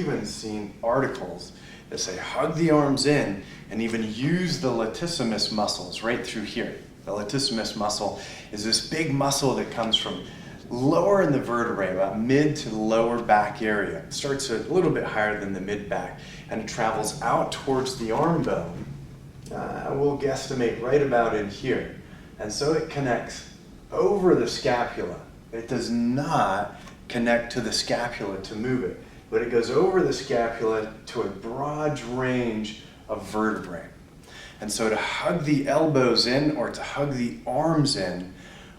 even seen articles that say hug the arms in and even use the latissimus muscles right through here. The latissimus muscle is this big muscle that comes from lower in the vertebrae, about mid to the lower back area. It starts a little bit higher than the mid back and it travels out towards the arm bone. We'll guesstimate right about in here. And so it connects over the scapula. It does not connect to the scapula to move it, but it goes over the scapula to a broad range of vertebrae. And so to hug the elbows in or to hug the arms in,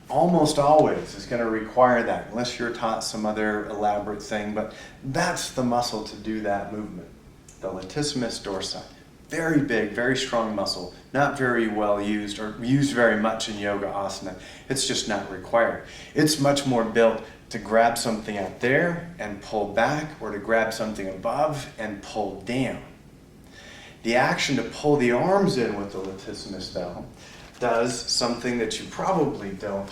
almost always is going to require that, unless you're taught some other elaborate thing, but that's the muscle to do that movement, the latissimus dorsi. Very big, very strong muscle, not very well used or used very much in yoga asana. It's just not required. It's much more built to grab something out there and pull back, or to grab something above and pull down. The action to pull the arms in with the latissimus, though, does something that you probably don't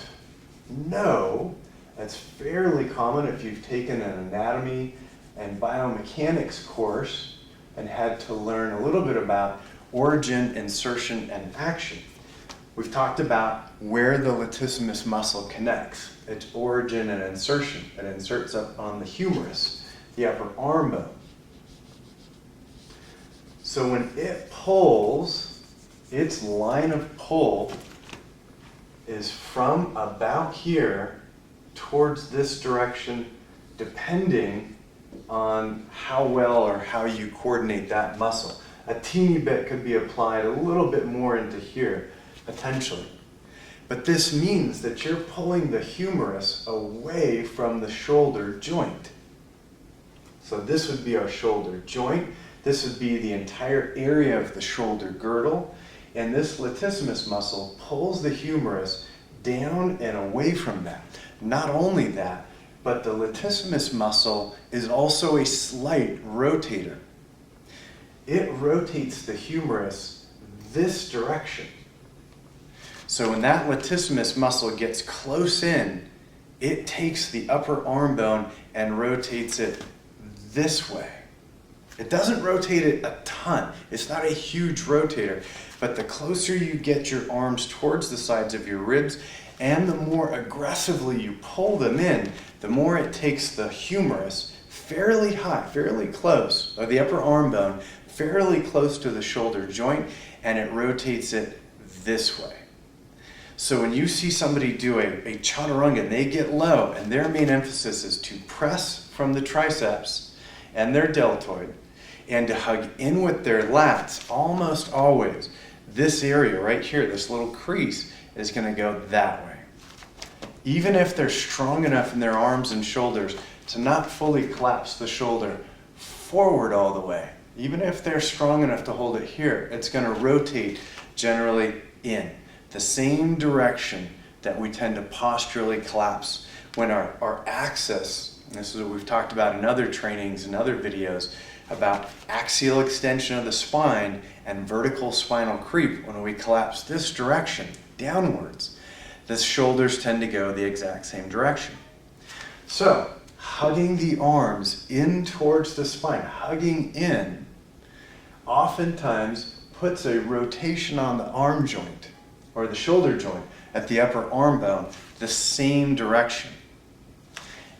know. It's fairly common if you've taken an anatomy and biomechanics course and had to learn a little bit about origin, insertion, and action. We've talked about where the latissimus muscle connects. Its origin and insertion. It inserts up on the humerus, the upper arm bone. So when it pulls, its line of pull is from about here towards this direction, depending on how well or how you coordinate that muscle. A teeny bit could be applied a little bit more into here, potentially. But this means that you're pulling the humerus away from the shoulder joint. So this would be our shoulder joint. This would be the entire area of the shoulder girdle. And this latissimus muscle pulls the humerus down and away from that. Not only that, but the latissimus muscle is also a slight rotator. It rotates the humerus this direction. So when that latissimus muscle gets close in, it takes the upper arm bone and rotates it this way. It doesn't rotate it a ton. It's not a huge rotator, but the closer you get your arms towards the sides of your ribs and the more aggressively you pull them in, the more it takes the humerus fairly high, fairly close, or the upper arm bone, fairly close to the shoulder joint, and it rotates it this way. So when you see somebody do a chaturanga and they get low and their main emphasis is to press from the triceps and their deltoid and to hug in with their lats, almost always this area right here, this little crease, is going to go that way. Even if they're strong enough in their arms and shoulders to not fully collapse the shoulder forward all the way, even if they're strong enough to hold it here, it's going to rotate generally in the same direction that we tend to posturally collapse when our axis, and this is what we've talked about in other trainings and other videos about axial extension of the spine and vertical spinal creep. When we collapse this direction downwards, the shoulders tend to go the exact same direction. So hugging the arms in towards the spine, hugging in, oftentimes puts a rotation on the arm joint or the shoulder joint at the upper arm bone the same direction.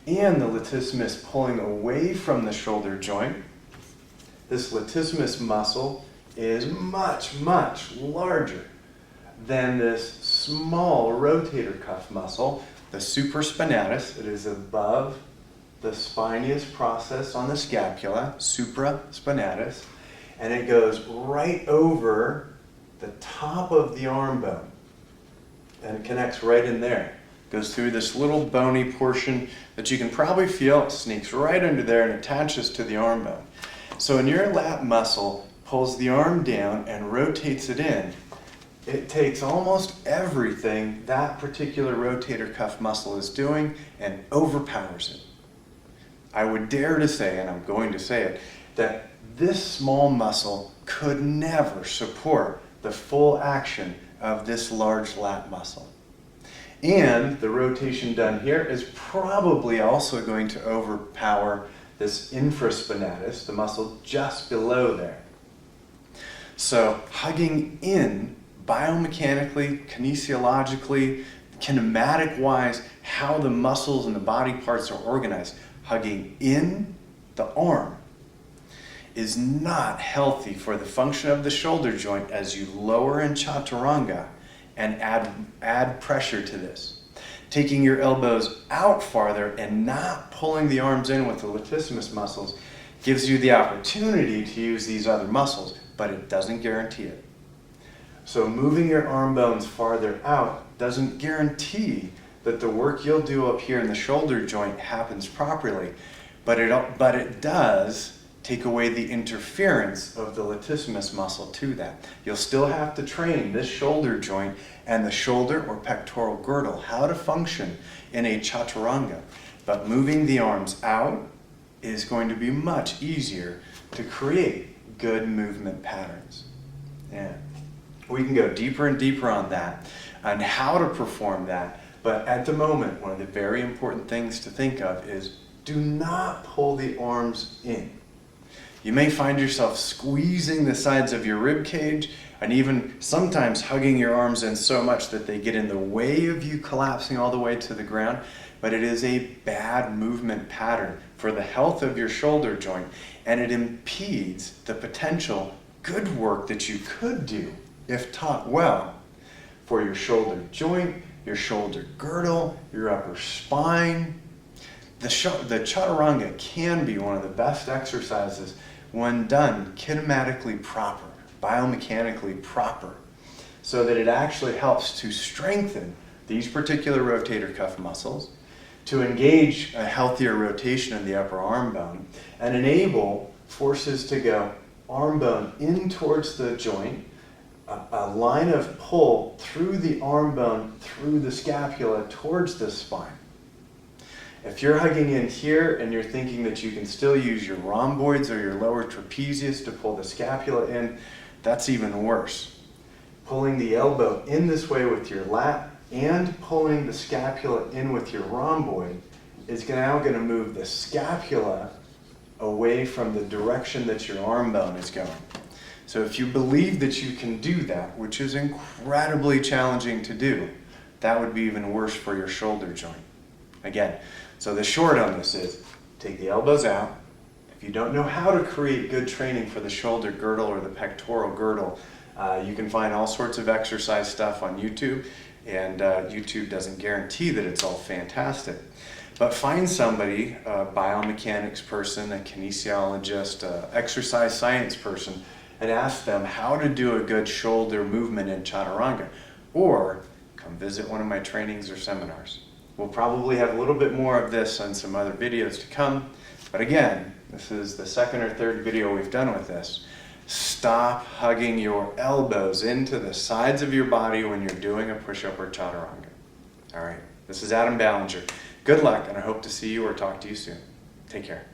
And the latissimus pulling away from the shoulder joint, this latissimus muscle is much, much larger than this small rotator cuff muscle, the supraspinatus. It is above the spinous process on the scapula, supraspinatus, and it goes right over the top of the arm bone, and it connects right in there. Goes through this little bony portion that you can probably feel. It sneaks right under there and attaches to the arm bone. So when your lat muscle pulls the arm down and rotates it in, it takes almost everything that particular rotator cuff muscle is doing and overpowers it. I would dare to say, and I'm going to say it, that this small muscle could never support the full action of this large lat muscle. And the rotation done here is probably also going to overpower this infraspinatus, the muscle just below there. So hugging in biomechanically, kinesiologically, kinematic-wise, how the muscles and the body parts are organized, hugging in the arm is not healthy for the function of the shoulder joint as you lower in Chaturanga and add pressure to this. Taking your elbows out farther and not pulling the arms in with the latissimus muscles gives you the opportunity to use these other muscles, but it doesn't guarantee it. So moving your arm bones farther out doesn't guarantee that the work you'll do up here in the shoulder joint happens properly, but it does take away the interference of the latissimus muscle to that. You'll still have to train this shoulder joint and the shoulder or pectoral girdle, how to function in a chaturanga. But moving the arms out is going to be much easier to create good movement patterns. Yeah. We can go deeper and deeper on that and how to perform that. But at the moment, one of the very important things to think of is do not pull the arms in. You may find yourself squeezing the sides of your rib cage and even sometimes hugging your arms in so much that they get in the way of you collapsing all the way to the ground, but it is a bad movement pattern for the health of your shoulder joint, and it impedes the potential good work that you could do if taught well for your shoulder joint, your shoulder girdle, your upper spine. The Chaturanga can be one of the best exercises when done kinematically proper, biomechanically proper, so that it actually helps to strengthen these particular rotator cuff muscles, to engage a healthier rotation of the upper arm bone, and enable forces to go arm bone in towards the joint, a line of pull through the arm bone, through the scapula, towards the spine. If you're hugging in here and you're thinking that you can still use your rhomboids or your lower trapezius to pull the scapula in, that's even worse. Pulling the elbow in this way with your lat and pulling the scapula in with your rhomboid is now going to move the scapula away from the direction that your arm bone is going. So if you believe that you can do that, which is incredibly challenging to do, that would be even worse for your shoulder joint. Again, so the short on this is take the elbows out. If you don't know how to create good training for the shoulder girdle or the pectoral girdle, you can find all sorts of exercise stuff on YouTube, and YouTube doesn't guarantee that it's all fantastic. But find somebody, a biomechanics person, a kinesiologist, an exercise science person, and ask them how to do a good shoulder movement in Chaturanga, or come visit one of my trainings or seminars. We'll probably have a little bit more of this and some other videos to come, but again, this is the second or third video we've done with this. Stop hugging your elbows into the sides of your body when you're doing a push-up or Chaturanga. All right, this is Adam Ballinger. Good luck, and I hope to see you or talk to you soon. Take care.